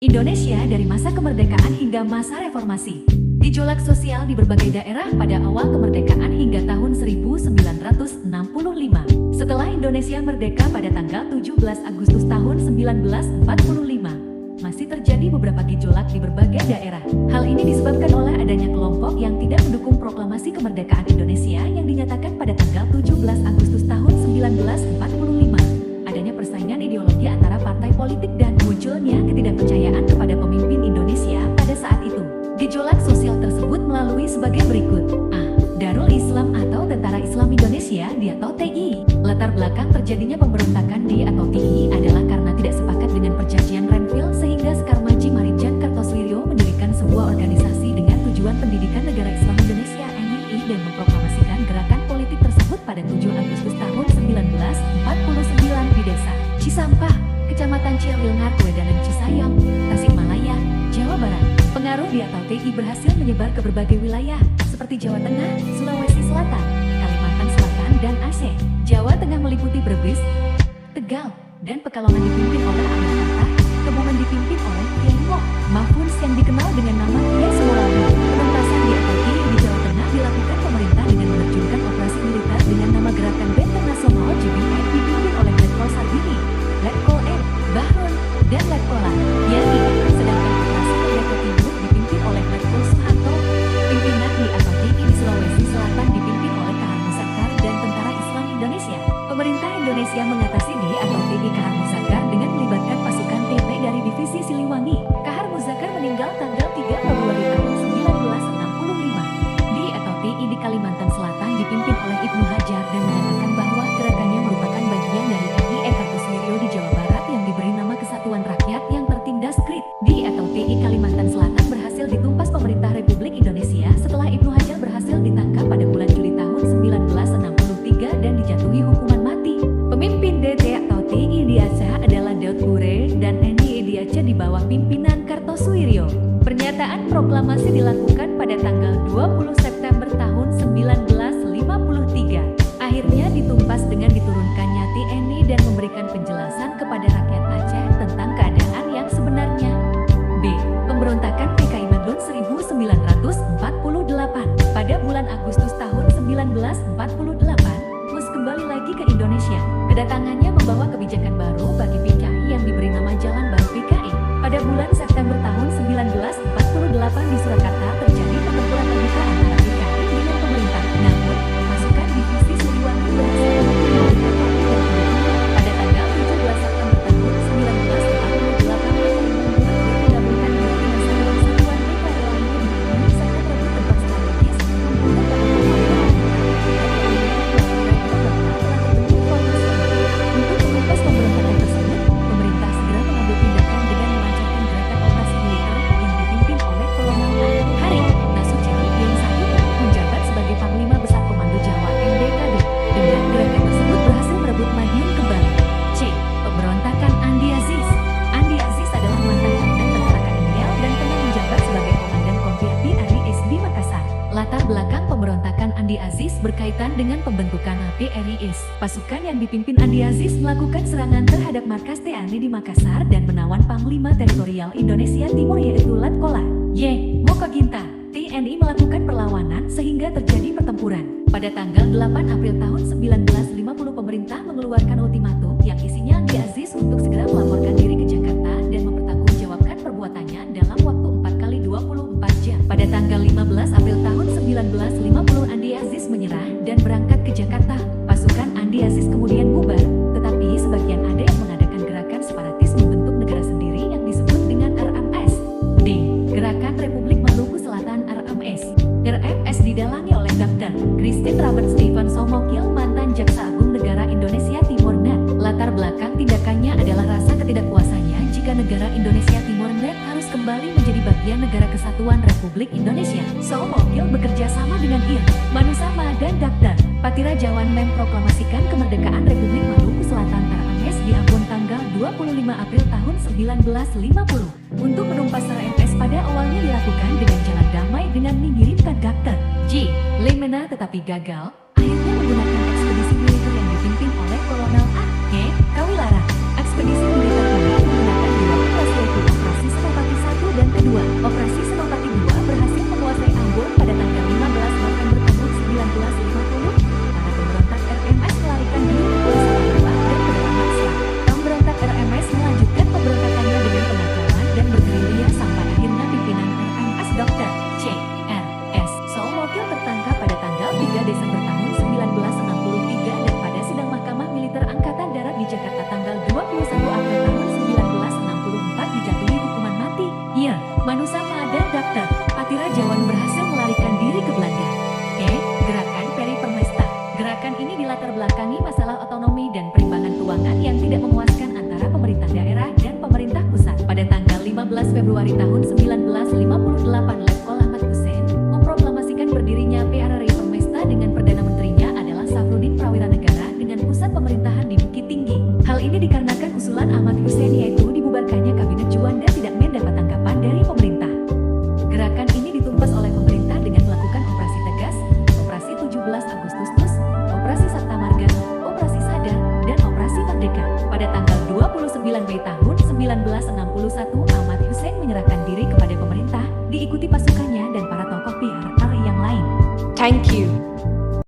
Indonesia dari masa kemerdekaan hingga masa reformasi. Gejolak sosial di berbagai daerah pada awal kemerdekaan hingga tahun 1945. Setelah Indonesia merdeka pada tanggal 17 Agustus tahun 1945, masih terjadi beberapa gejolak di berbagai daerah. Hal ini disebabkan oleh adanya kelompok yang tidak mendukung proklamasi kemerdekaan Indonesia yang dinyatakan pada tanggal 17 Agustus tahun 1945. Adanya persaingan ideologi antara partai politik dan munculnya ketidakpercayaan kepada pemimpin Indonesia pada saat itu. Gejolak sosial tersebut melalui sebagai berikut. A. Darul Islam atau Tentara Islam Indonesia di atau TI. Latar belakang terjadinya pemberontakan di atau TI adalah karena tidak sepakat dengan perjanjian Renville sehingga Sekar Maji Marijan Kartosuwiryo mendirikan sebuah organisasi dengan tujuan pendidikan negara Islam Indonesia NII dan memproklamasikan gerakan politik tersebut pada 7 Agustus tahun 1949 di desa Cisampah, Kecamatan Ciawilngar, Wedanan Cisayong, Tasikmalaya, Jawa Barat. Pengaruh di atau TI berhasil menyebar ke berbagai wilayah seperti Jawa Tengah, Sulawesi Selatan, Kalimantan Selatan, dan Aceh. Jawa Tengah meliputi Brebes, Tegal, dan Pekalongan dipimpin oleh Ahmad Hatta, Kebumen dipimpin oleh Kiai Moh Mahfuz yang dikenal dengan nama Kiai Semolawi. Penuntasan di atau TI di Jawa Tengah dilakukan pemerintah dengan menerjunkan operasi militer dengan nama Gerakan Benteng Nasional GBN dipimpin oleh Letkol Sarbini, Letkol M. Bahrun, dan Letkol A. Yani. Sedangkan operasi Merdeka Timur dipimpin oleh Letkol Suharto. Pimpinan di atau TI di Sulawesi Selatan dipimpin oleh Kahar Muzakar dan Tentara Islam Indonesia. Pemerintah Indonesia mengatasi di atau TI Kahar Muzakar dengan melibatkan pasukan TP dari Divisi Siliwangi. Kahar Muzakar meninggal tanggal 3 Februari tahun 1965. Di atau TI di Kalimantan Selatan dipimpin oleh Ibnu Hajar dan menyatakan bahwa gerakannya merupakan bagian dari NII Kartosuwiryo di Jawa Barat yang diberi nama Kesatuan Rakyat yang tertindas KRIT. Di atau TI Kalimantan Selatan berhasil ditumpas pemerintah Republik Indonesia setelah Ibnu Hajar berhasil ditangkap pada bulan Juli tahun 1963 dan dijatuhi hukuman mati. Pemimpin DT atau TI di Aceh adalah Daud Gure dan NII di Aceh di bawah pimpinan Kartosuwiryo. Pernyataan proklamasi dilakukan pada tanggal 20 September tahun 1953. Akhirnya ditumpas dengan diturunkannya TNI dan memberikan penjelasan kepada rakyat Aceh tentang keadaan yang sebenarnya. B. Pemberontakan PKI Madun 1948. Pada bulan Agustus tahun 1948, Mus kembali lagi ke Indonesia. Kedatangannya membawa kebijakan baru bagi PKI yang diberi nama Jalan Baru PKI. Pada bulan September tahun 1948 di Surakarta terjadi pertempuran terbuka antara PKI dengan pemerintah. Namun, pasukan divisi Siliwangi berhasil menangkap PKI dan pendukungnya. Pada tanggal 17 September tahun 1948, PKI menggabungkan diri dengan satuan PKI lainnya di Bumi serta merebut tempat strategis membunuh Untuk menumpas pemberontakan tersebut, pemerintah segera mengambil tindakan dengan melancarkan gerakan operasi militer yang dipimpin oleh Kolonel A. Haring Nasution yang saat itu menjabat sebagai Panglima Besar Komando Jawa MBKD. Dengan gerakan tersebut berhasil merebut Madiun kembali. C. Pemberontakan Andi Aziz. Andi Aziz adalah mantan kapten tentara KNL dan pernah menjabat sebagai Komandan Konfirti RIS di Makassar. Latar belakang pemberontakan Andi Aziz berkaitan dengan pembentukan APRIS. Pasukan yang dipimpin Andi Aziz melakukan serangan terhadap markas TNI di Makassar dan menawan Panglima Teritorial Indonesia Timur yaitu Letkol A. Y. Mokoginta. TNI melakukan perlawanan sehingga terjadi pertempuran. Pada tanggal 8 April tahun 1950 pemerintah mengeluarkan ultimatum yang isinya Andi Aziz untuk segera melaporkan diri ke Jakarta dan mempertanggungjawabkan perbuatannya dalam waktu 4x24 jam. Pada tanggal 15 April tahun 1950 Andi Aziz menyerah dan berangkat ke Jakarta. Pasukan Andi Aziz kemudian bubar, tetapi sebagian ada yang mengadakan gerakan separatis membentuk negara sendiri yang disebut dengan RMS. D. Gerakan Republik Maluku Selatan RMS. RMS didalangi oleh Dr. Christine Robert Stephen Somokil, mantan Jaksa Agung Negara Indonesia Timur NET. Latar belakang tindakannya adalah rasa ketidakpuasannya jika negara Indonesia Timur NET harus kembali menjadi bagian negara kesatuan Republik Indonesia. Somokil bekerja sama dengan IR, Manusama dan Dr. Patira Jawan memproklamasikan kemerdekaan Republik Maluku Selatan RMS di Ambon tanggal 25 April tahun 1950. Untuk menumpas RMS pada awalnya dilakukan dengan jalan damai dengan mengirimkan Dr. J. Lemena tetapi gagal. Akhirnya menggunakan ekspedisi militer yang dipimpin oleh Kolonel A. K. Kawilara. Ekspedisi militer ini menggunakan dua operasi yaitu Operasi Setempat Lusama dan Dr. Patirajawan berhasil melarikan diri ke Belanda. Gerakan Peri Permesta. Gerakan ini dilatar belakangi masalah otonomi dan perimbangan keuangan yang tidak memuaskan antara pemerintah daerah dan pemerintah pusat. Pada tanggal 15 Februari tahun 1958, Letkol Ahmad Hussein memproklamasikan berdirinya PRRI Permesta dengan Perdana Menterinya adalah Safruddin Prawira Negara dengan pusat pemerintahan di Bukit Tinggi. Hal ini dikarenakan usulan Ahmad Hussein yaitu dibubarkannya Kabinet Juanda tidak mendapat tanggapan dari pemerintah. Gerakan ini ditumpas oleh pemerintah dengan melakukan operasi tegas, operasi 17 Agustus, operasi Sabta Marga, operasi Sadar, dan operasi Merdeka. Pada tanggal 29 Mei tahun 1961, Ahmad Hussein menyerahkan diri kepada pemerintah, diikuti pasukannya dan para tokoh PRRI yang lain. Thank you.